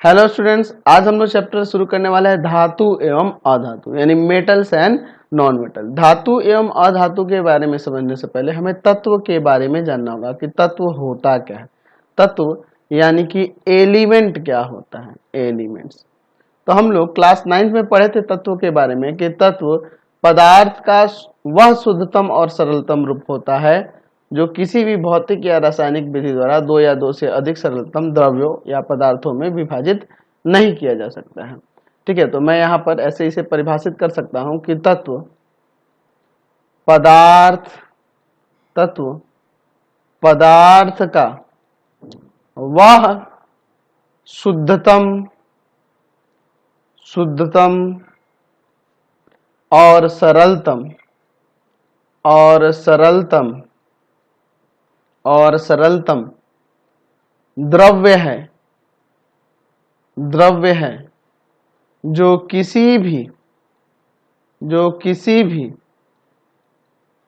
Hello students, आज हम लोग चैप्टर शुरू करने वाला है धातु एवं अधातु यानी मेटल्स एंड नॉन मेटल। धातु एवं अधातु के बारे में समझने से पहले हमें तत्व के बारे में जानना होगा कि तत्व होता क्या है। तत्व यानी कि एलिमेंट क्या होता है, एलिमेंट्स। तो हम लोग क्लास 9 में पढ़े थे तत्व के बारे में कि तत्व पदार्थ का वह शुद्धतम और सरलतम रूप होता है जो किसी भी भौतिक या रासायनिक विधि द्वारा दो या दो से अधिक सरलतम द्रव्यों या पदार्थों में विभाजित नहीं किया जा सकता है। ठीक है, तो मैं यहाँ पर ऐसे इसे परिभाषित कर सकता हूं कि तत्व पदार्थ का वह शुद्धतम और सरलतम द्रव्य है जो किसी भी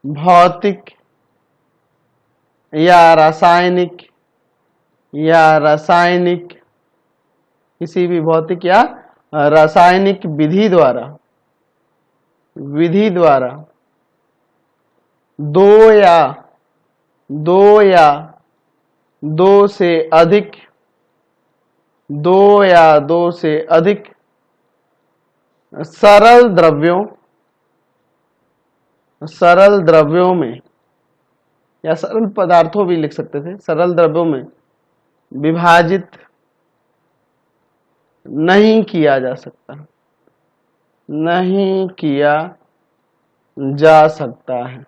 भौतिक या रासायनिक किसी भी भौतिक या रासायनिक विधि द्वारा दो या दो से अधिक सरल द्रव्यों में या सरल पदार्थों भी लिख सकते थे, सरल द्रव्यों में विभाजित नहीं किया जा सकता है।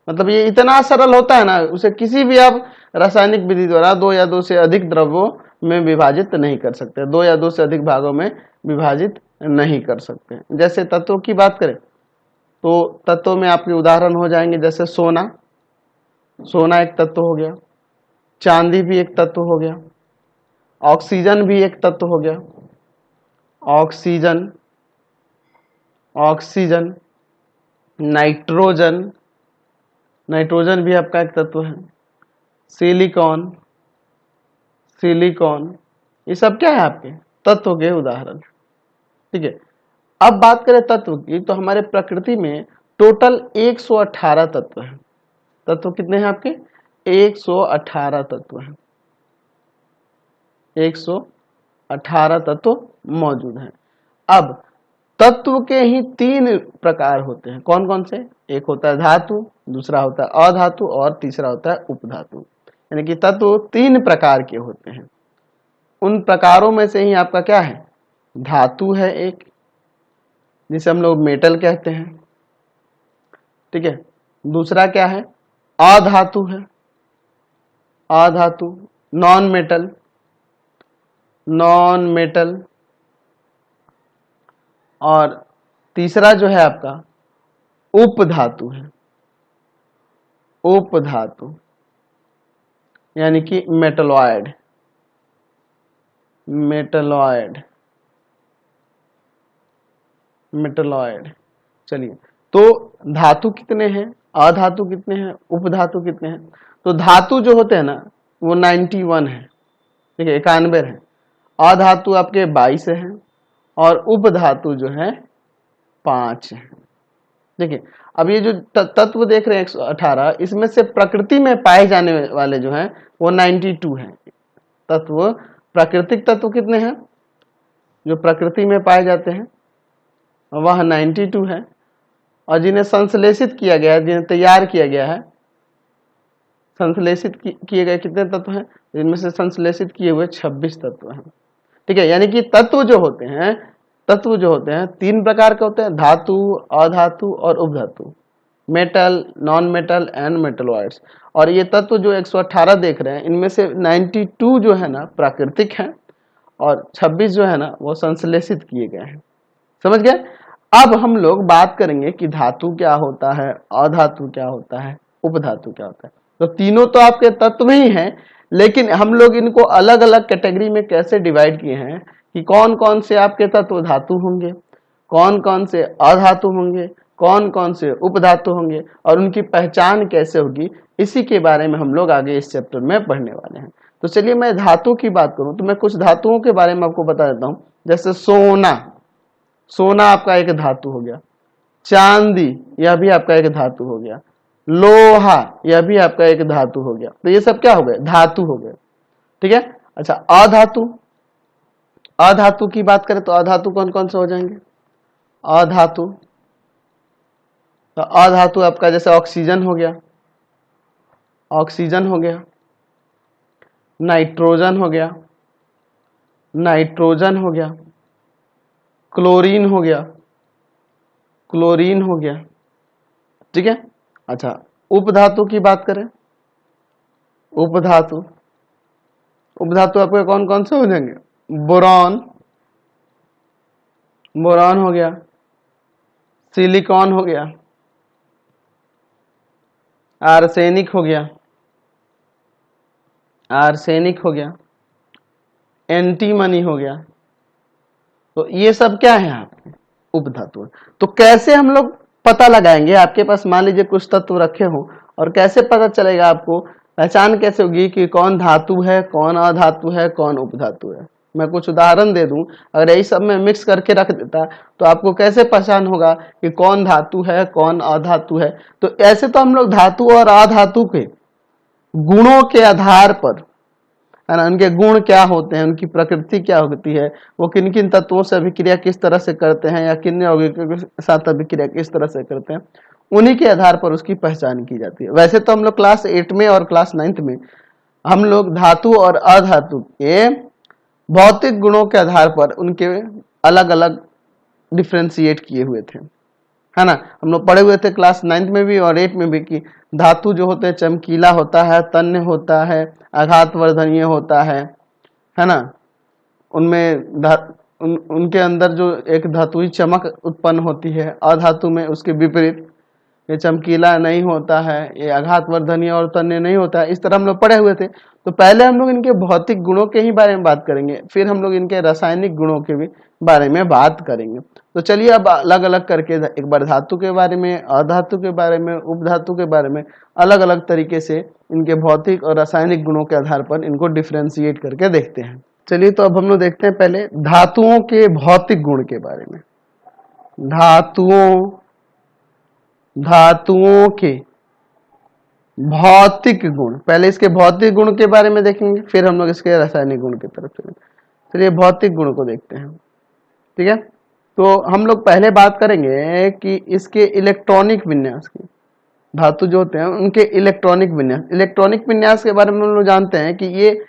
मतलब ये इतना सरल होता है ना, उसे किसी भी आप रासायनिक विधि द्वारा दो या दो से अधिक द्रव्यों में विभाजित नहीं कर सकते, दो या दो से अधिक भागों में विभाजित नहीं कर सकते। जैसे तत्वों की बात करें तो तत्वों में आपके उदाहरण हो जाएंगे, जैसे सोना एक तत्व हो गया, चांदी भी एक तत्व हो गया, ऑक्सीजन भी एक तत्व हो गया, ऑक्सीजन, नाइट्रोजन भी आपका एक तत्व है, सिलिकॉन, ये सब क्या है आपके तत्व के उदाहरण। ठीक है, अब बात करें तत्व की तो हमारे प्रकृति में टोटल 118 तत्व हैं। तत्व कितने हैं आपके? 118 तत्व हैं, 118 तत्व मौजूद हैं। अब तत्व के ही 3 प्रकार होते हैं, कौन कौन से? एक होता है धातु, दूसरा होता है अधातु और तीसरा होता है उपधातु। यानी कि तत्व 3 प्रकार के होते हैं। उन प्रकारों में से ही आपका क्या है? धातु है एक, जिसे हम लोग मेटल कहते हैं। ठीक है, दूसरा क्या है? अधातु है, नॉन मेटल, और तीसरा जो है आपका उपधातु है, यानी कि मेटलॉयड। चलिए, तो धातु कितने हैं, अधातु कितने हैं, उपधातु कितने हैं? तो धातु जो होते हैं ना वो 91 है, ठीक है, 91 है। अधातु आपके 22 हैं और उपधातु जो है 5 है। देखिए, अब ये जो तत्व देख रहे हैं 118, इसमें से प्रकृति में पाए जाने वाले जो हैं वो 92 हैं। तत्व, प्राकृतिक तत्व कितने हैं जो प्रकृति में पाए जाते हैं? वह 92 है। और जिन्हें संश्लेषित किया गया है, जिन्हें तैयार किया गया है, संश्लेषित किए गए कितने तत्व हैं? इनमें से संश्लेषित किए हुए 26 तत्व हैं। ठीक है, यानी कि तत्व जो होते हैं 3 प्रकार के होते हैं, धातु, अधातु और उपधातु, metal, non metal and metalloids. और ये तत्व जो 118 देख रहे हैं, इनमें से 92 जो है ना प्राकृतिक हैं और 26 जो है ना वो संश्लेषित किए गए हैं। समझ गए? अब हम लोग बात करेंगे कि धातु क्या होता है, अधातु क्या होता है, उपधातु क्या होता है। तो तीनों तो आपके तत्व ही हैं, लेकिन हम लोग इनको अलग अलग कैटेगरी में कैसे डिवाइड किए हैं कि कौन कौन से आपके तत्व धातु होंगे, कौन कौन से अधातु होंगे, कौन कौन से उपधातु होंगे और उनकी पहचान कैसे होगी, इसी के बारे में हम लोग आगे इस चैप्टर में पढ़ने वाले हैं। तो चलिए मैं धातु की बात करूं तो मैं कुछ धातुओं के बारे में आपको बता देता हूं। जैसे सोना, सोना आपका एक धातु हो गया। चांदी, यह भी आपका एक धातु हो गया। लोहा, यह भी आपका एक धातु हो गया। तो ये सब क्या हो गए? धातु हो गए। ठीक है। अच्छा, अधातु, अधातु की बात करें तो अधातु कौन कौन से हो जाएंगे? अधातु, तो अधातु आपका जैसे ऑक्सीजन हो गया, ऑक्सीजन हो गया, नाइट्रोजन हो गया, नाइट्रोजन हो गया, क्लोरीन हो गया, क्लोरीन हो गया। ठीक है। अच्छा, उपधातु की बात करें, उपधातु, उपधातु आपके कौन कौन से हो जाएंगे? बोरॉन, बोरॉन हो गया, सिलिकॉन हो गया, आर्सेनिक हो गया, आर्सेनिक हो गया, एंटीमनी हो गया। तो ये सब क्या है आपके? उपधातु। तो कैसे हम लोग पता लगाएंगे? आपके पास मान लीजिए कुछ तत्व रखे हो और कैसे पता चलेगा, आपको पहचान कैसे होगी कि कौन धातु है, कौन अधातु है, कौन उपधातु है? मैं कुछ उदाहरण दे दूं, अगर यही सब में मिक्स करके रख देता तो आपको कैसे पहचान होगा कि कौन धातु है, कौन अधातु है? तो ऐसे तो हम लोग धातु और अधातु के गुणों के आधार पर, है ना, उनके गुण क्या होते हैं, उनकी प्रकृति क्या होती है, वो किन किन तत्वों से अभिक्रिया किस तरह से करते हैं या किन यौगिकों के साथ अभिक्रिया किस तरह से करते हैं, उन्हीं के आधार पर उसकी पहचान की जाती है। वैसे तो हम लोग क्लास 8 में और क्लास 9 में हम लोग धातु और अधातु के भौतिक गुणों के आधार पर उनके अलग अलग डिफ्रेंशिएट किए हुए थे, है ना। हम लोग पढ़े हुए थे क्लास 9 में भी और 8 में भी कि धातु जो होते हैं चमकीला होता है, तन्य होता है, आघातवर्धनीय होता है ना। उनमें उनके अंदर जो एक धातुई चमक उत्पन्न होती है। अधातु में उसके विपरीत, ये चमकीला नहीं होता है, ये आघातवर्धनीय और तन्य नहीं होता है। इस तरह हम लोग पढ़े हुए थे। तो पहले हम लोग इनके भौतिक गुणों के ही बारे में बात करेंगे, फिर हम लोग इनके रासायनिक गुणों के भी बारे में बात करेंगे। तो चलिए अब अलग अलग करके एक बार धातु के बारे में, अधातु के बारे में, उपधातु के बारे में अलग अलग तरीके से इनके भौतिक और रासायनिक गुणों के आधार पर इनको डिफ्रेंशिएट करके देखते हैं। चलिए तो अब हम लोग देखते हैं पहले धातुओं के भौतिक गुण के बारे में। धातुओं के भौतिक गुण, पहले इसके भौतिक गुण के बारे में देखेंगे, फिर हम लोग इसके रासायनिक गुण की तरफ चलेंगे। चलिए भौतिक गुण को देखते हैं। ठीक है। तो हम लोग पहले बात करेंगे कि इसके इलेक्ट्रॉनिक विन्यास की। धातु जो होते हैं उनके इलेक्ट्रॉनिक विन्यास, इलेक्ट्रॉनिक विन्यास के बारे में हम लोग जानते हैं कि ये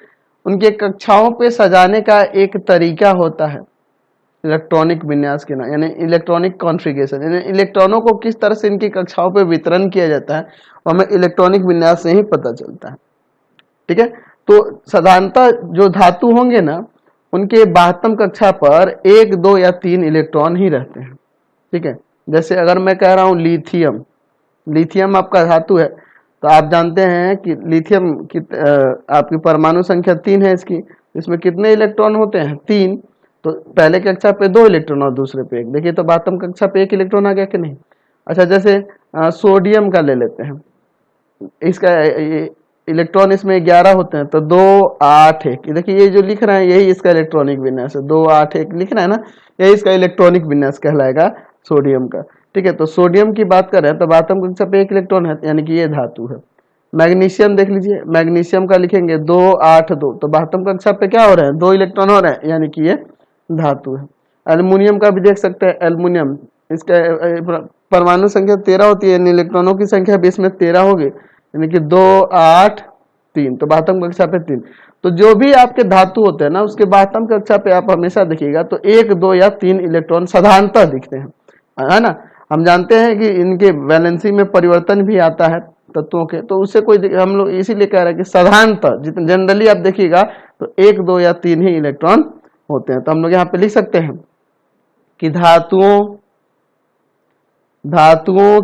उनके कक्षाओं पे सजाने का एक तरीका होता है। इलेक्ट्रॉनिक विन्यास के नाम यानी इलेक्ट्रॉनिक कॉन्फ़िगरेशन, यानी इलेक्ट्रॉनों को किस तरह से इनकी कक्षाओं पे वितरण किया जाता है वो हमें इलेक्ट्रॉनिक विन्यास से ही पता चलता है। ठीक है। तो साधारणतः जो धातु होंगे ना, उनके बाह्यतम कक्षा पर 1, 2 या 3 इलेक्ट्रॉन ही रहते हैं। ठीक है। जैसे अगर मैं कह रहा हूं लिथियम, लिथियम आपका धातु है, तो आप जानते हैं कि लिथियम की आपकी परमाणु संख्या 3 है इसकी। इसमें कितने इलेक्ट्रॉन होते हैं? 3। तो पहले कक्षा पे 2 इलेक्ट्रॉन और दूसरे पे 1। देखिए तो बाह्यतम कक्षा पे 1 इलेक्ट्रॉन आ गया कि नहीं? अच्छा, जैसे सोडियम का ले लेते हैं, इसका इलेक्ट्रॉन इसमें 11 होते हैं, तो 2, 8, 1। देखिए ये जो लिख रहे हैं यही इसका इलेक्ट्रॉनिक विन्यास है। 2, 8, 1 लिख रहा है ना, यही इसका इलेक्ट्रॉनिक विन्यास कहलाएगा सोडियम का। ठीक है। तो सोडियम की बात करें तो बाह्यतम कक्षा पे 1 इलेक्ट्रॉन है, यानी कि ये धातु है। मैग्नीशियम देख लीजिए, मैग्नीशियम का लिखेंगे 2, 8, 2, तो बाह्यतम कक्षा पे क्या हो रहे हैं? 2 इलेक्ट्रॉन हो रहे हैं, यानी कि ये धातु है। एल्युमिनियम का भी देख सकते हैं, एल्युमिनियम इसका परमाणु संख्या 13 होती है, यानी इलेक्ट्रॉनों की संख्या भी इसमें 13 होगी, यानी कि 2, 8, 3, तो बाह्यतम कक्षा पे 3। तो जो भी आपके धातु होते हैं ना, उसके बाह्यतम कक्षा पे आप हमेशा देखिएगा तो 1, 2 या 3 इलेक्ट्रॉन साधारणतः दिखते हैं, है ना। हम जानते हैं कि इनके वैलेंसी में परिवर्तन भी आता है तत्वों के, तो उससे कोई हम लोग इसीलिए कह रहे हैं कि साधारणतः जितने जनरली आप देखिएगा तो 1, 2 या 3 ही इलेक्ट्रॉन होते हैं। तो हम लोग यहाँ पे लिख सकते हैं कि धातुओं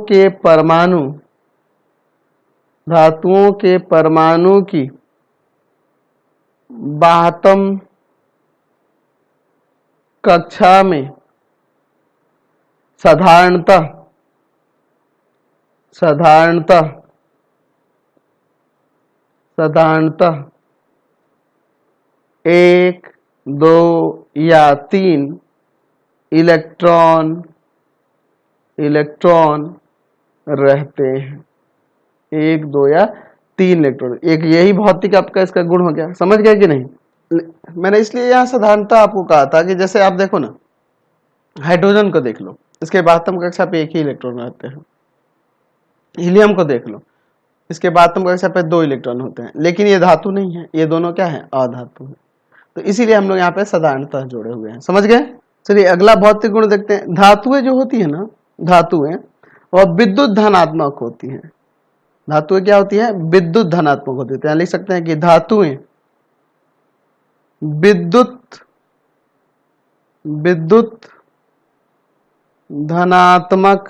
के परमाणु की बाह्यतम कक्षा में साधारणतः 1 1, 2 या 3 इलेक्ट्रॉन रहते हैं। 1, 2 या 3 इलेक्ट्रॉन, एक यही भौतिक आपका इसका गुण हो गया। समझ गए कि नहीं? मैंने इसलिए यहाँ साधारणता आपको कहा था कि जैसे आप देखो ना, हाइड्रोजन को देख लो, इसके बातम कक्षा पे एक ही इलेक्ट्रॉन रहते हैं। हीलियम को देख लो, इसके बातम कक्षा पे 2 इलेक्ट्रॉन होते हैं, लेकिन ये धातु नहीं है, ये दोनों क्या है? अधातु है। तो इसीलिए हम लोग यहाँ पे साधारणता जोड़े हुए हैं। समझ गए? चलिए अगला भौतिक गुण देखते हैं। धातुएं जो होती है ना, धातुएं वह विद्युत धनात्मक होती हैं। धातुएं क्या होती है? विद्युत धनात्मक होती है। तो यहाँ लिख सकते हैं कि धातुएं विद्युत धनात्मक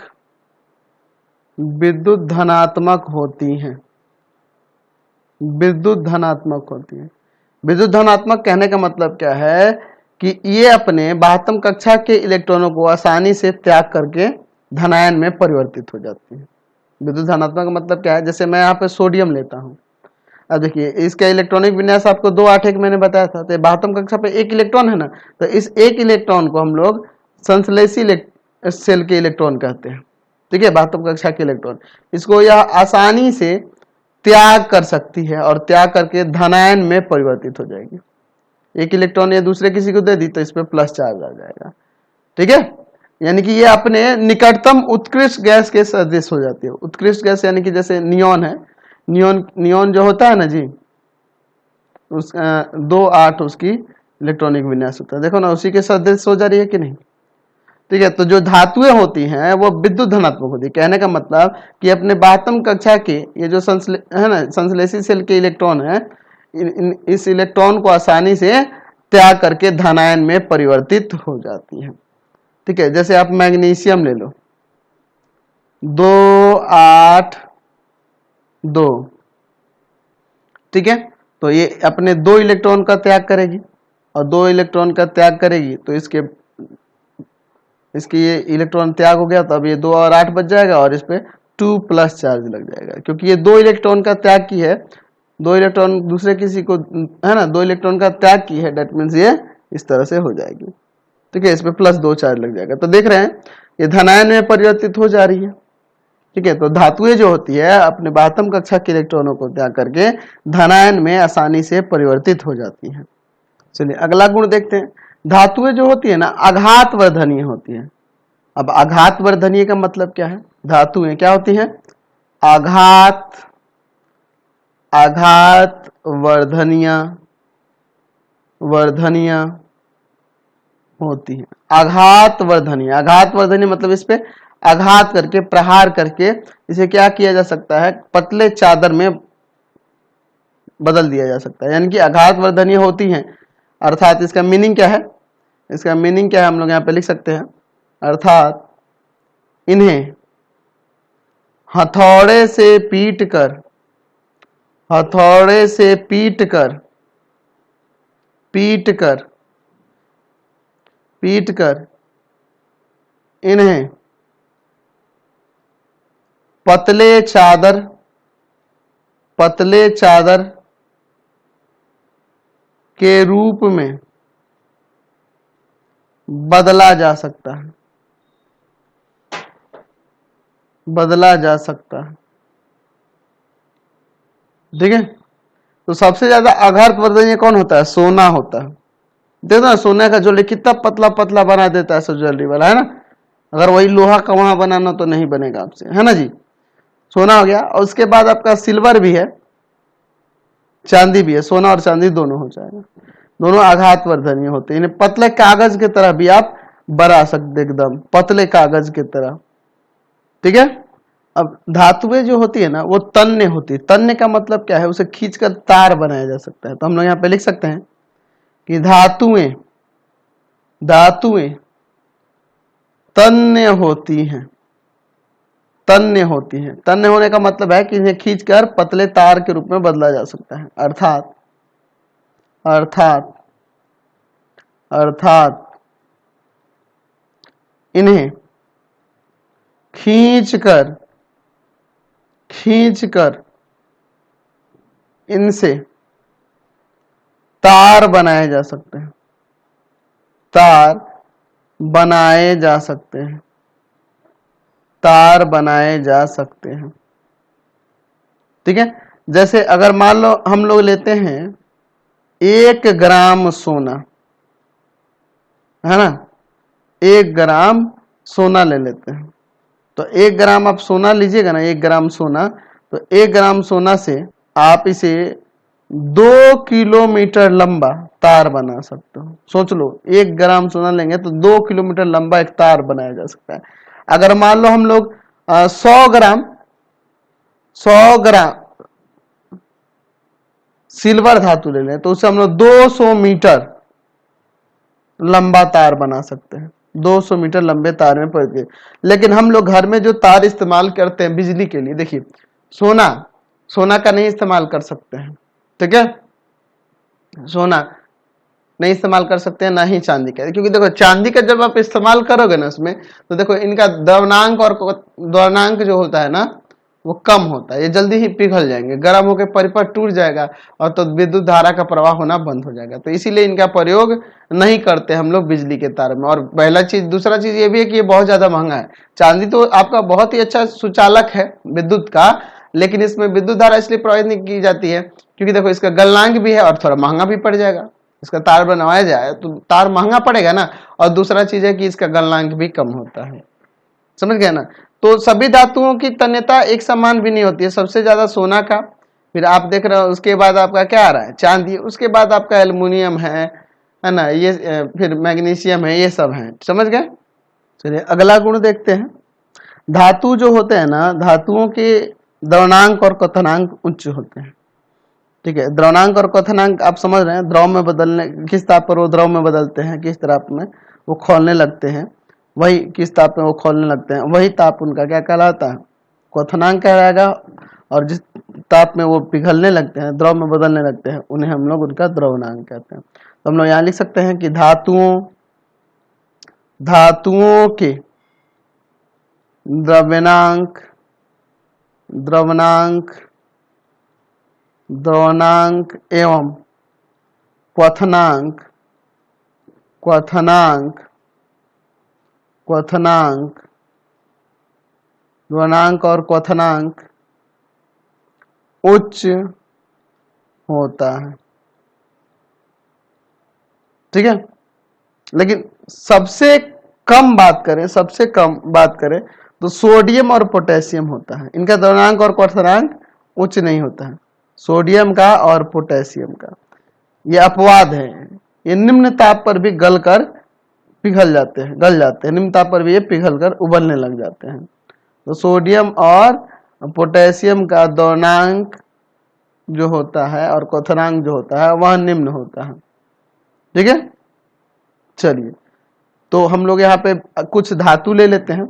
होती हैं। विद्युत धनात्मक होती है। विद्युत धनात्मक कहने का मतलब क्या है कि ये अपने बाह्यतम कक्षा के इलेक्ट्रॉनों को आसानी से त्याग करके धनायन में परिवर्तित हो जाती है। विद्युत धनात्मक का मतलब क्या है? जैसे मैं यहाँ पे सोडियम लेता हूँ, अब देखिए इसका इलेक्ट्रॉनिक विन्यास आपको 2, 8, 1 मैंने बताया था। तो बाह्यतम कक्षा पे 1 इलेक्ट्रॉन है ना, तो इस 1 इलेक्ट्रॉन को हम लोग संश्लेषी सेल के इलेक्ट्रॉन कहते हैं। ठीक है, बाह्यतम कक्षा के इलेक्ट्रॉन, इसको यह आसानी से त्याग कर सकती है और त्याग करके धनायन में परिवर्तित हो जाएगी। 1 इलेक्ट्रॉन ये दूसरे किसी को दे दी तो इस पे प्लस चार्ज आ जाएगा। ठीक है, यानी कि ये अपने निकटतम उत्कृष्ट गैस के सदृश हो जाती है। उत्कृष्ट गैस यानी कि जैसे नियॉन है, नियॉन जो होता है ना जी, उस 2, 8 उसकी इलेक्ट्रॉनिक विन्यास होता है। देखो ना, उसी के सदृश हो जा रही है कि नहीं? ठीक है, तो जो धातुएं होती हैं वो विद्युत धनात्मक होती है। कहने का मतलब कि अपने बाह्यतम कक्षा के ये जो है ना संश्लेषी सेल के इलेक्ट्रॉन है, इस इलेक्ट्रॉन को आसानी से त्याग करके धनायन में परिवर्तित हो जाती है। ठीक है, जैसे आप मैग्नीशियम ले लो, 2, 8, 2। ठीक है, तो ये अपने 2 इलेक्ट्रॉन का त्याग करेगी और 2 इलेक्ट्रॉन का त्याग करेगी तो इसके ये इलेक्ट्रॉन त्याग हो गया, तो अब ये 2 और 8 बच जाएगा और इस पे 2 प्लस चार्ज लग जाएगा, क्योंकि ये 2 इलेक्ट्रॉन का त्याग की है। 2 इलेक्ट्रॉन दूसरे किसी को है ना 2 इलेक्ट्रॉन का त्याग की है, दैट मीन्स ये इस तरह से हो जाएगी। ठीक है, इस पे प्लस 2 चार्ज लग जाएगा। तो देख रहे हैं ये धनायन में परिवर्तित हो जा रही है। ठीक है, तो धातुएं जो होती है अपने बाह्यतम कक्षा के इलेक्ट्रॉनों को त्याग करके धनायन में आसानी से परिवर्तित हो जाती है। चलिए अगला गुण देखते हैं। धातुएं जो होती है ना आघात वर्धनीय होती है। अब आघात वर्धनीय का मतलब क्या है? धातुएं क्या होती हैं? आघात वर्धनीय होती है। आघात वर्धनीय मतलब इस पे आघात करके, प्रहार करके इसे क्या किया जा सकता है? पतले चादर में बदल दिया जा सकता है, यानी कि आघात वर्धनीय होती हैं। अर्थात इसका मीनिंग क्या है? इसका मीनिंग क्या है हम लोग यहाँ पे लिख सकते हैं, अर्थात इन्हें हथौड़े से पीट कर इन्हें पतले चादर के रूप में बदला जा सकता है। ठीक है, तो सबसे ज्यादा आघात वर्धनीय कौन होता है? सोना होता है। देखो ना, सोने का ज्वेलरी कितना पतला पतला बना देता है सब ज्वेलरी वाला, है ना। अगर वही लोहा का वहां बनाना तो नहीं बनेगा आपसे, है ना जी। सोना हो गया, और उसके बाद आपका सिल्वर भी है, चांदी भी है। सोना और चांदी दोनों हो जाएगा। दोनों आघात वर्धनीय होते हैं। इन्हें पतले कागज की तरह भी आप बना सकते, एकदम पतले कागज की तरह। ठीक है, अब धातुएं जो होती है ना वो तन्य होती है। तन्य का मतलब क्या है? उसे खींचकर तार बनाया जा सकता है। तो हम लोग यहाँ पे लिख सकते हैं कि धातुएं तन्य होती हैं। तन्य होने का मतलब है कि इन्हें खींचकर पतले तार के रूप में बदला जा सकता है। अर्थात इन्हें खींचकर इनसे तार बनाए जा सकते हैं, तार बनाए जा सकते हैं, तार बनाए जा सकते हैं। ठीक है, जैसे अगर मान लो हम लोग लेते हैं 1 ग्राम सोना, है ना, 1 ग्राम सोना ले लेते हैं। तो 1 ग्राम आप सोना लीजिएगा ना, 1 ग्राम सोना, तो 1 ग्राम सोना से आप इसे 2 किलोमीटर लंबा तार बना सकते हो। सोच लो, 1 ग्राम सोना लेंगे तो 2 किलोमीटर लंबा एक तार बनाया जा सकता है। अगर मान लो हम लोग 100 ग्राम सिल्वर धातु ले लें तो उससे हम लोग 200 मीटर लंबा तार बना सकते हैं, 200 मीटर लंबे तार में पड़ गए। लेकिन हम लोग घर में जो तार इस्तेमाल करते हैं बिजली के लिए, देखिए सोना का नहीं इस्तेमाल कर सकते हैं। ठीक है, सोना नहीं इस्तेमाल कर सकते हैं, ना ही चांदी का, क्योंकि देखो चांदी का जब आप इस्तेमाल करोगे ना उसमें, तो देखो इनका द्रवनांक जो होता है ना वो कम होता है, ये जल्दी ही पिघल जाएंगे, गर्म होकर परिपथ टूट जाएगा और तो विद्युत धारा का प्रवाह होना बंद हो जाएगा। तो इसीलिए इनका प्रयोग नहीं करते हम लोग बिजली के तार में। और पहला चीज, दूसरा चीज ये भी है कि ये बहुत ज्यादा महंगा है। चांदी तो आपका बहुत ही अच्छा सुचालक है विद्युत का, लेकिन इसमें विद्युत धारा इसलिए प्रवाहित नहीं की जाती है क्योंकि देखो इसका गलनांक भी है और थोड़ा महंगा भी पड़ जाएगा। इसका तार बनवाया जाए तो तार महंगा पड़ेगा ना, और दूसरा चीज है कि इसका गलनांक भी कम होता है। समझ गए ना। तो सभी धातुओं की तन्यता एक समान भी नहीं होती है, सबसे ज्यादा सोना का, फिर आप देख रहे हो उसके बाद आपका क्या आ रहा है, चांदी, उसके बाद आपका एल्युमिनियम है ना, ये फिर मैग्नीशियम है, ये सब है। समझ गए। चलिए अगला गुण देखते हैं। धातु जो होते हैं ना, धातुओं के द्रवणांक और क्वथनांक उच्च होते हैं। ठीक है, द्रवणांक और क्वथनांक आप समझ रहे हैं, द्रव में बदलने, किस ताप पर वो द्रव में बदलते हैं, किस ताप में वो खौलने लगते हैं, वही किस ताप में वो खौलने लगते हैं, वही ताप उनका क्या कहलाता है, क्वथनांक कहलाएगा। और जिस ताप में वो पिघलने लगते हैं, द्रव में बदलने लगते हैं, उन्हें हम लोग उनका द्रवनांक कहते हैं। तो हम लोग यहाँ लिख सकते हैं कि धातुओं के द्रव्यनांक, द्रवनांक एवं क्वथनांक द्रवनांक और क्वथनांक उच्च होता है। ठीक है, लेकिन सबसे कम बात करें तो सोडियम और पोटेशियम होता है, इनका द्रवनांक और क्वथनांक उच्च नहीं होता है, सोडियम का और पोटेशियम का। ये अपवाद है, ये निम्न ताप पर भी गल जाते हैं, निम्न ताप पर भी ये पिघल कर उबलने लग जाते हैं। तो सोडियम और पोटेशियम का द्रवनांक जो होता है और क्वथनांक जो होता है वह निम्न होता है। ठीक है, चलिए तो हम लोग यहाँ पे कुछ धातु ले लेते हैं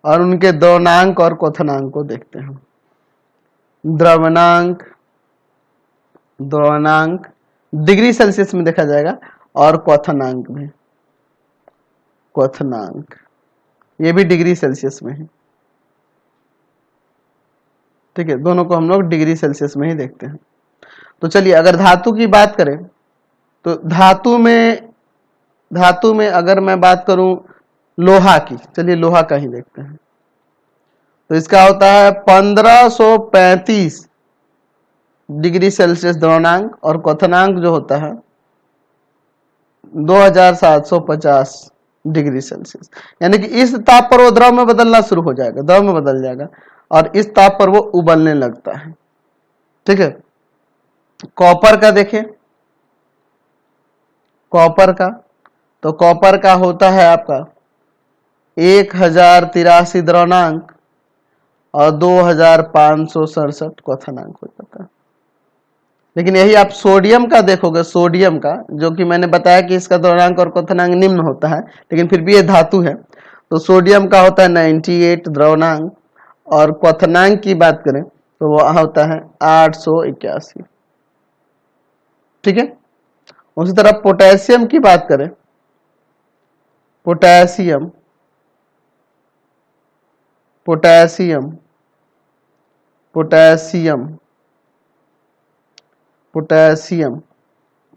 और उनके द्रवनांक और क्वथनांक को देखते हैं। द्रवनांक डिग्री सेल्सियस में देखा जाएगा और क्वथनांक में, ये भी डिग्री सेल्सियस में है। ठीक है, दोनों को हम लोग डिग्री सेल्सियस में ही देखते हैं। तो चलिए अगर धातु की बात करें तो धातु में अगर मैं बात करूं लोहा की, चलिए लोहा का ही देखते हैं। तो इसका होता है 1535 डिग्री सेल्सियस द्रवनांक और क्वथनांक जो होता है 2750 डिग्री सेल्सियस। यानी कि इस ताप पर वो द्रव में बदलना शुरू हो जाएगा, द्रव में बदल जाएगा और इस ताप पर वो उबलने लगता है। ठीक है, कॉपर का देखें, तो कॉपर का होता है आपका 1083 द्रवनांक और 2567 क्वथनांक हो जाता है। लेकिन यही आप सोडियम का देखोगे, सोडियम का जो कि मैंने बताया कि इसका द्रवनांक और क्वथनांक निम्न होता है, लेकिन फिर भी ये धातु है। तो सोडियम का होता है 98 द्रवनांक और क्वथनांक की बात करें तो वो होता है 881। ठीक है, उसी तरह पोटेशियम की बात करें, पोटेशियम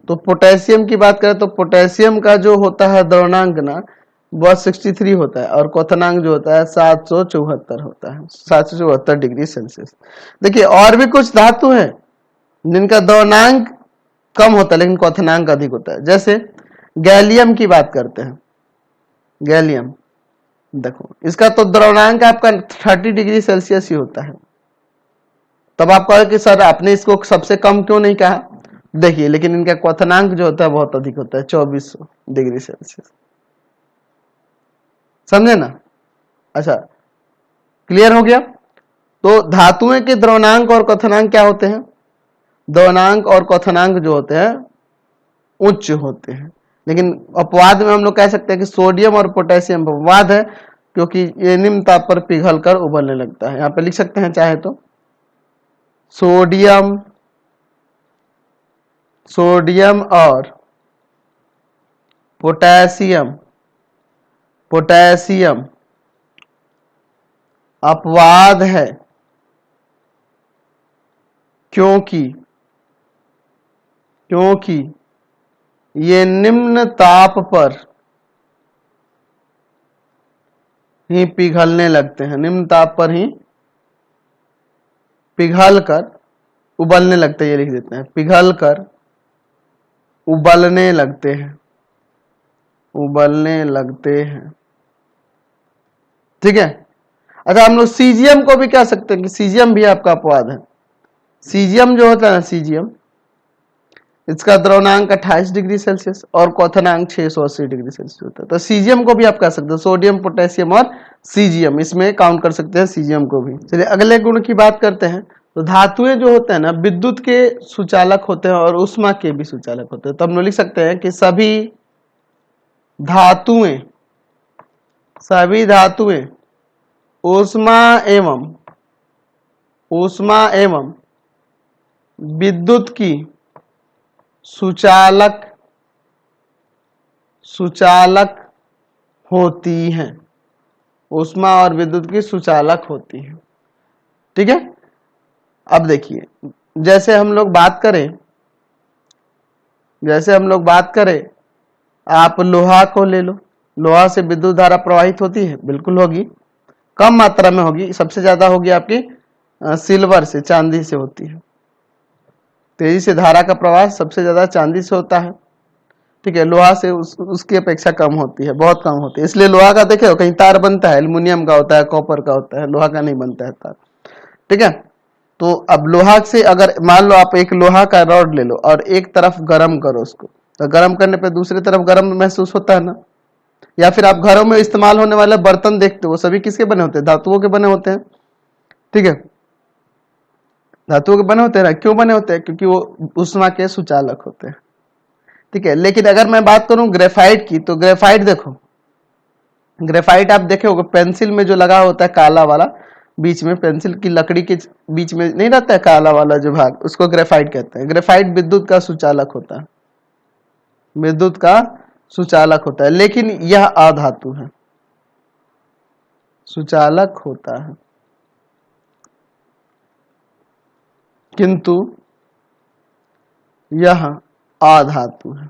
तो पोटेशियम की बात करें तो पोटेशियम का जो होता है द्रवणांक ना वह 63 होता है और क्वथनांक जो होता है 774 होता है, 774 डिग्री सेल्सियस। देखिए और भी कुछ धातु हैं जिनका द्रवणांक कम होता है लेकिन क्वथनांक अधिक होता है। जैसे गैलियम की बात करते हैं, गैलियम देखो इसका तो द्रवणांक आपका 30 डिग्री सेल्सियस ही होता है। तब आप कहोगे कि सर आपने इसको सबसे कम क्यों नहीं कहा, देखिए लेकिन इनका क्वथनांक जो होता है बहुत अधिक होता है, 2400 डिग्री सेल्सियस। समझे ना? अच्छा क्लियर हो गया। तो धातुएं के द्रवणांक और क्वथनांक क्या होते हैं? द्रवणांक और क्वथनांक जो होते हैं उच्च होते हैं, लेकिन अपवाद में हम लोग कह सकते हैं कि सोडियम और पोटेशियम अपवाद है क्योंकि ये निम्न ताप पर पिघलकर उबलने लगता है। यहां पे लिख सकते हैं चाहे तो सोडियम और पोटेशियम अपवाद है क्योंकि ये निम्न ताप पर ही पिघलने लगते हैं, निम्न ताप पर ही पिघल कर उबलने लगते हैं। ये लिख देते हैं पिघल कर उबलने लगते हैं। ठीक है। अच्छा हम लोग सीजियम को भी कह सकते हैं कि सीजियम भी आपका अपवाद है। सीजियम जो होता है ना, सीजियम इसका द्रवणांक 28 डिग्री सेल्सियस और क्वथनांक 680 डिग्री सेल्सियस होता है। तो सीजियम को भी आप कह सकते हो, सोडियम पोटेशियम और सीजियम, इसमें काउंट कर सकते हैं सीजियम को भी। चलिए अगले गुण की बात करते हैं। तो धातुएं जो होते हैं ना विद्युत के सुचालक होते हैं और ऊष्मा के भी सुचालक होते हैं। तो हम लोग लिख सकते हैं कि सभी धातुएं ऊष्मा एवं विद्युत की सुचालक होती हैं। ऊष्मा और विद्युत की सुचालक होती हैं। ठीक है। अब देखिए जैसे हम लोग बात करें आप लोहा को ले लो, लोहा से विद्युत धारा प्रवाहित होती है, बिल्कुल होगी, कम मात्रा में होगी, सबसे ज्यादा होगी आपकी सिल्वर से, चांदी से होती है। तेजी से धारा का प्रवाह सबसे ज्यादा चांदी से होता है। ठीक है। लोहा से उसकी अपेक्षा कम होती है, बहुत कम होती है। इसलिए लोहा का देखो कहीं तार बनता है, एल्युमिनियम का होता है, कॉपर का होता है, लोहा का नहीं बनता है तार। ठीक है। तो अब लोहा से अगर मान लो आप एक लोहा का रॉड ले लो और एक तरफ गर्म करो उसको, तो गर्म करने पे दूसरी तरफ गर्म महसूस होता है ना। या फिर आप घरों में इस्तेमाल होने वाले बर्तन देखते हो, वो सभी किसके बने होते हैं? धातुओं के बने होते हैं। ठीक है। धातुओं के बने होते हैं ना, क्यों बने होते हैं? क्योंकि वो ऊष्मा के सुचालक होते हैं। ठीक है। लेकिन अगर मैं बात करूं ग्रेफाइट की, तो ग्रेफाइट देखो, ग्रेफाइट आप देखे होगा पेंसिल में जो लगा होता है काला वाला, बीच में पेंसिल की लकड़ी के बीच में नहीं रहता है काला वाला जो भाग, उसको ग्रेफाइट कहते हैं। ग्रेफाइट विद्युत का सुचालक होता है, लेकिन यह अधातु है, सुचालक होता है, किंतु यह अधातु है।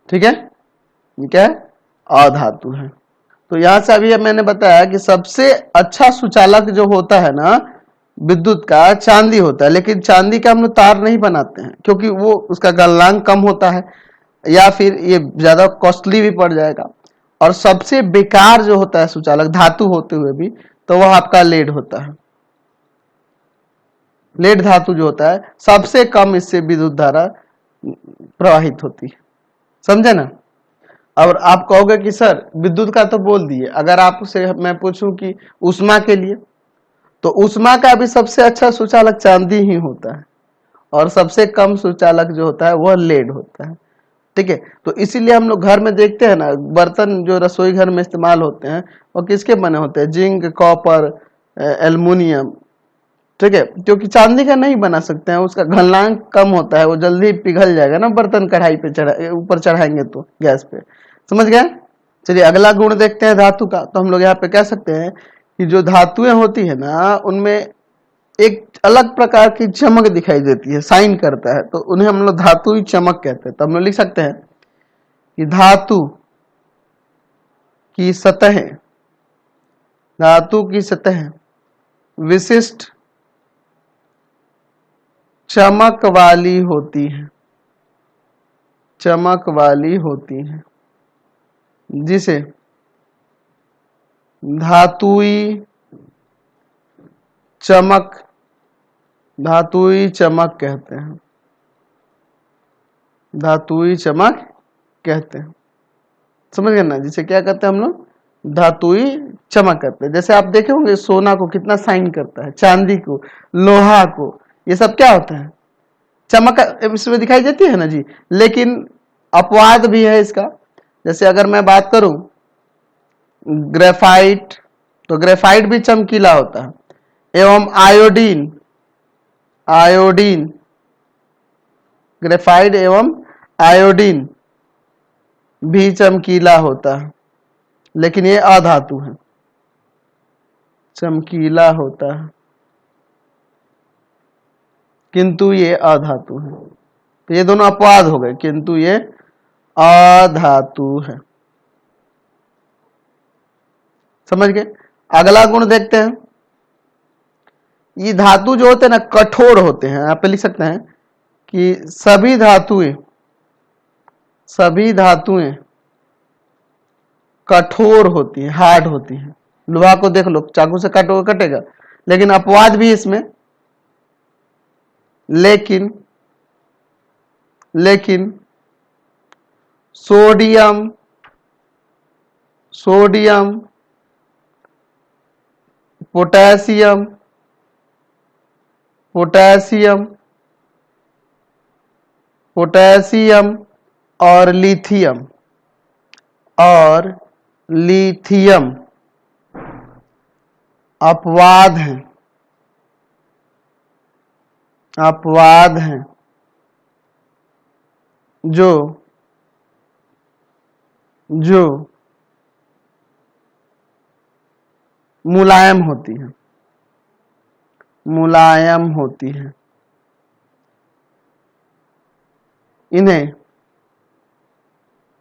ठीक है। ये क्या है? अधातु है। तो यहां से अभी मैंने बताया कि सबसे अच्छा सुचालक जो होता है ना विद्युत का, चांदी होता है। लेकिन चांदी का हम लोग तार नहीं बनाते हैं क्योंकि वो उसका गलनांक कम होता है या फिर ये ज्यादा कॉस्टली भी पड़ जाएगा। और सबसे बेकार जो होता है सुचालक धातु होते हुए भी, तो वह आपका लेड होता है। लेड धातु जो होता है सबसे कम इससे विद्युत धारा प्रवाहित होती है। समझे ना? और आप कहोगे कि सर विद्युत का तो बोल दिए, अगर आपसे मैं पूछूं कि ऊष्मा के लिए, तो ऊष्मा का भी सबसे अच्छा सुचालक चांदी ही होता है और सबसे कम सुचालक जो होता है वह लेड होता है। ठीक है। तो इसीलिए हम लोग घर में देखते हैं ना, बर्तन जो रसोई घर में इस्तेमाल होते हैं वो किसके बने होते हैं? Zinc, copper, aluminium. ठीक है। क्योंकि चांदी का नहीं बना सकते हैं, उसका गलनांक कम होता है, वो जल्दी पिघल जाएगा ना बर्तन कढ़ाई पे ऊपर चढ़ाएंगे तो गैस पे। समझ गए? चलिए अगला गुण देखते हैं धातु का। तो हम लोग यहाँ पे कह सकते हैं कि जो धातुएं होती है ना उनमें एक अलग प्रकार की चमक दिखाई देती है, साइन करता है, तो उन्हें हम लोग धातु चमक कहते हैं। तो हम लोग लिख सकते हैं कि की सतहें धातु की सतहें विशिष्ट चमक वाली होती हैं, चमक वाली होती हैं, जिसे धातुई चमक कहते हैं, धातुई चमक कहते हैं। समझ गए ना, जिसे क्या कहते हैं हम लोग, धातुई चमक कहते हैं। जैसे आप देखे होंगे सोना को कितना साइन करता है, चांदी को, लोहा को, ये सब क्या होता है, चमक इसमें दिखाई देती है ना जी। लेकिन अपवाद भी है इसका। जैसे अगर मैं बात करूं ग्रेफाइट, तो ग्रेफाइट भी चमकीला होता है। एवं आयोडीन, ग्रेफाइट एवं आयोडीन भी चमकीला होता है, लेकिन ये अधातु है, चमकीला होता है किंतु ये अधातु है। तो ये दोनों अपवाद हो गए, किंतु ये अधातु है। समझ गए। अगला गुण देखते हैं। ये धातु जो होते हैं ना कठोर होते हैं। आप पे लिख सकते हैं कि सभी धातुएं कठोर होती है, हार्ड होती है। लोहा को देख लो, चाकू से काटोगे कटेगा, लेकिन अपवाद भी इसमें, लेकिन सोडियम, पोटेशियम और लिथियम अपवाद हैं जो मुलायम होती है।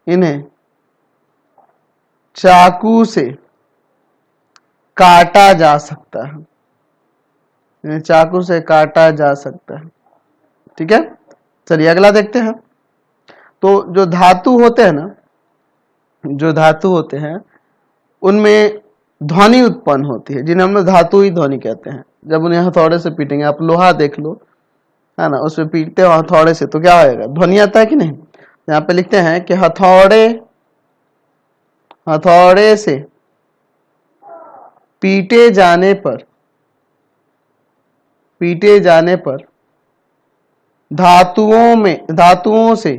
इन्हें चाकू से काटा जा सकता है, इन्हें चाकू से काटा जा सकता है। ठीक है, चलिए अगला देखते हैं। तो जो धातु होते हैं उनमें ध्वनि उत्पन्न होती है, जिन्हें हम लोग धातुई ध्वनि कहते हैं। जब उन्हें हथौड़े से पीटेंगे, आप लोहा देख लो, है ना, उसमें पीटते हो हथौड़े से तो क्या होएगा, ध्वनि आता है कि नहीं। यहाँ पे लिखते हैं कि हथौड़े से पीटे जाने पर धातुओं से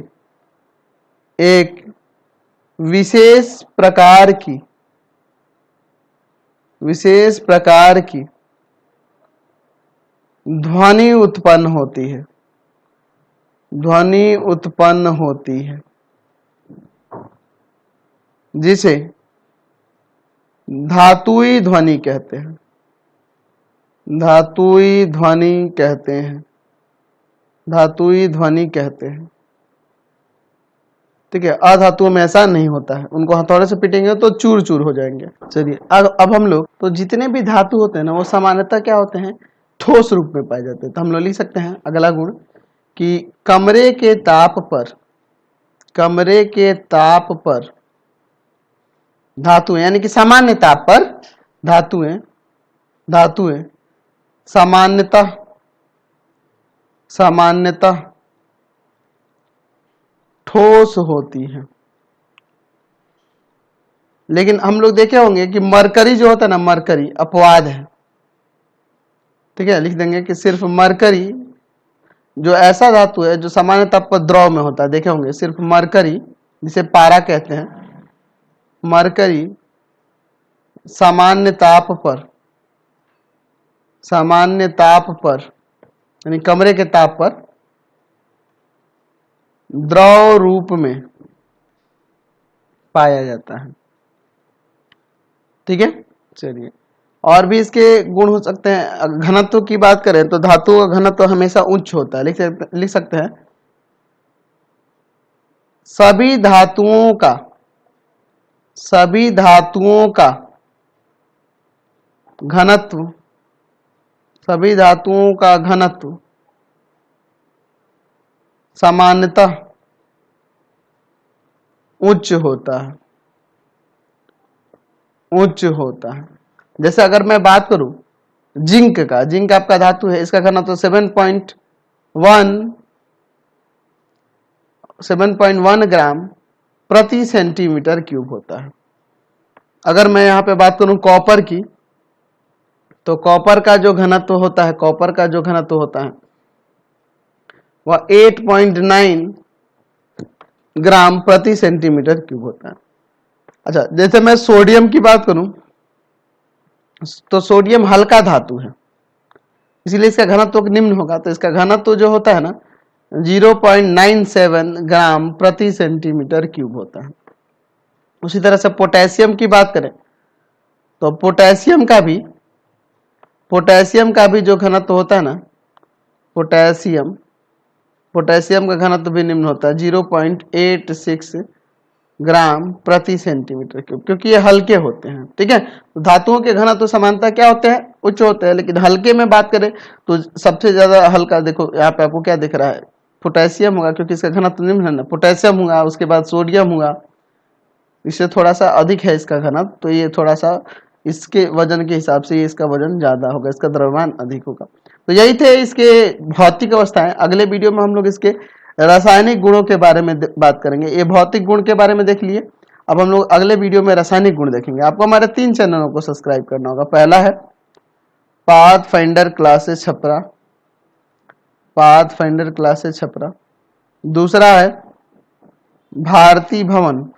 एक विशेष प्रकार की ध्वनि उत्पन्न होती है, जिसे धातुई ध्वनि कहते हैं। ठीक है, अधातुओं में ऐसा नहीं होता है, उनको हथौड़े से पीटेंगे तो चूर चूर हो जाएंगे। चलिए अब हम लोग, तो जितने भी धातु होते हैं ना वो सामान्यतः क्या होते हैं, ठोस रूप में पाए जाते हैं। तो हम लोग लिख सकते हैं अगला गुण कि कमरे के ताप पर धातुएं, यानी कि सामान्य ताप पर धातुएं सामान्यतः ठोस होती है। लेकिन हम लोग देखे होंगे कि मरकरी जो होता है ना, मरकरी अपवाद है। ठीक है, लिख देंगे कि सिर्फ मरकरी जो ऐसा धातु है जो सामान्य ताप पर द्रव में होता है, देखे होंगे सिर्फ मरकरी, जिसे पारा कहते हैं, मरकरी सामान्य ताप पर यानी कमरे के ताप पर द्रव रूप में पाया जाता है। ठीक है, चलिए और भी इसके गुण हो सकते हैं। घनत्व की बात करें तो धातु का घनत्व हमेशा उच्च होता है। लिख सकते हैं सभी धातुओं का घनत्व, सभी धातुओं का घनत्व सामान्यतः उच्च होता है, उच्च होता है। जैसे अगर मैं बात करूं जिंक का, जिंक आपका धातु है, इसका घनत्व 7.1 ग्राम प्रति सेंटीमीटर क्यूब होता है। अगर मैं यहाँ पे बात करूं कॉपर की, तो कॉपर का जो घनत्व होता है, कॉपर का जो घनत्व होता है वह 8.9 ग्राम प्रति सेंटीमीटर क्यूब होता है। अच्छा, जैसे मैं सोडियम की बात करूं तो सोडियम हल्का धातु है, इसीलिए इसका घनत्व निम्न होगा। तो इसका घनत्व जो होता है ना 0.97 ग्राम प्रति सेंटीमीटर क्यूब होता है। उसी तरह से पोटेशियम की बात करें तो पोटेशियम का भी जो घनत्व होता है ना, पोटेशियम का घनत्व भी निम्न होता है 0.86 ग्राम प्रति सेंटीमीटर क्यूब, क्योंकि ये हल्के होते हैं। ठीक है, तो धातुओं के घनत्व समानता क्या होते हैं, उच्च होते हैं। लेकिन हल्के में बात करें तो सबसे ज्यादा हल्का, देखो यहाँ पे आपको क्या दिख रहा है, पोटेशियम होगा, क्योंकि इसका घनत्व निम्न है ना। पोटेशियम होगा, उसके बाद सोडियम होगा, इससे थोड़ा सा अधिक है इसका घनत्व, तो ये थोड़ा सा इसके वजन के हिसाब से इसका वजन ज्यादा होगा, इसका द्रव्यमान अधिक होगा। तो यही थे इसके भौतिक अवस्थाएं। अगले वीडियो में हम लोग इसके रासायनिक गुणों के बारे में बात करेंगे। ये भौतिक गुण के बारे में देख लिए, अब हम लोग अगले वीडियो में रासायनिक गुण देखेंगे। आपको हमारे 3 चैनलों को सब्सक्राइब करना होगा। पहला है pathfinder classes Chhapra, pathfinder classes Chhapra. दूसरा है भारती भवन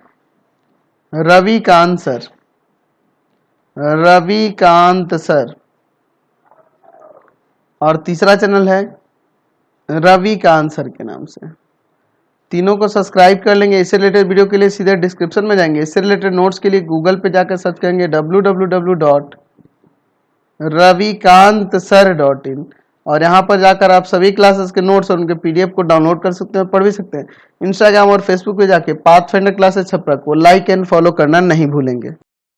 रविकांत सर। और तीसरा चैनल है रविकांत सर के नाम से। तीनों को सब्सक्राइब कर लेंगे। इससे रिलेटेड वीडियो के लिए सीधे डिस्क्रिप्शन में जाएंगे। इससे रिलेटेड नोट्स के लिए गूगल पे जाकर सर्च करेंगे www.ravikantsir.in और यहाँ पर जाकर आप सभी क्लासेस के नोट्स और उनके पीडीएफ को डाउनलोड कर सकते हैं, पढ़ भी सकते हैं। इंस्टाग्राम और फेसबुक पे जाके पाथफाइंडर क्लासेस छपरा को लाइक एंड फॉलो करना नहीं भूलेंगे।